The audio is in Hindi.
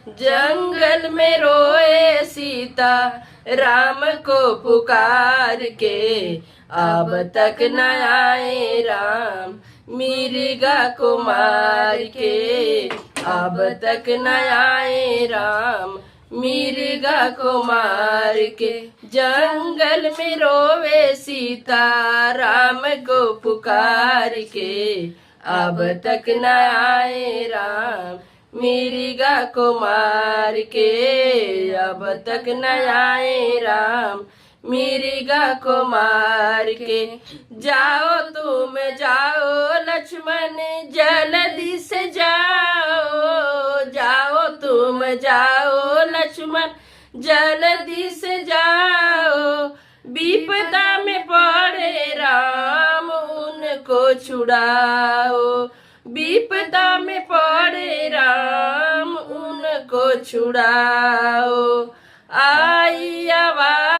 जंगल में रोए सीता राम को पुकार के, अब तक न आए राम मिर्गा को मार के, अब तक न आए राम मिर्गा को मार के। जंगल में रोवे सीता राम को पुकार के, अब तक न आए राम मिर्गा को मार के, अब तक न आए राम मिर्गा को मार के। जाओ तुम जाओ लक्ष्मण जल्दी से जाओ, जाओ तुम जाओ लक्ष्मण जल्दी से जाओ, विपदा में पड़े राम उनको छुड़ाओ, विपदा में पड़े राम उनको छुड़ाओ।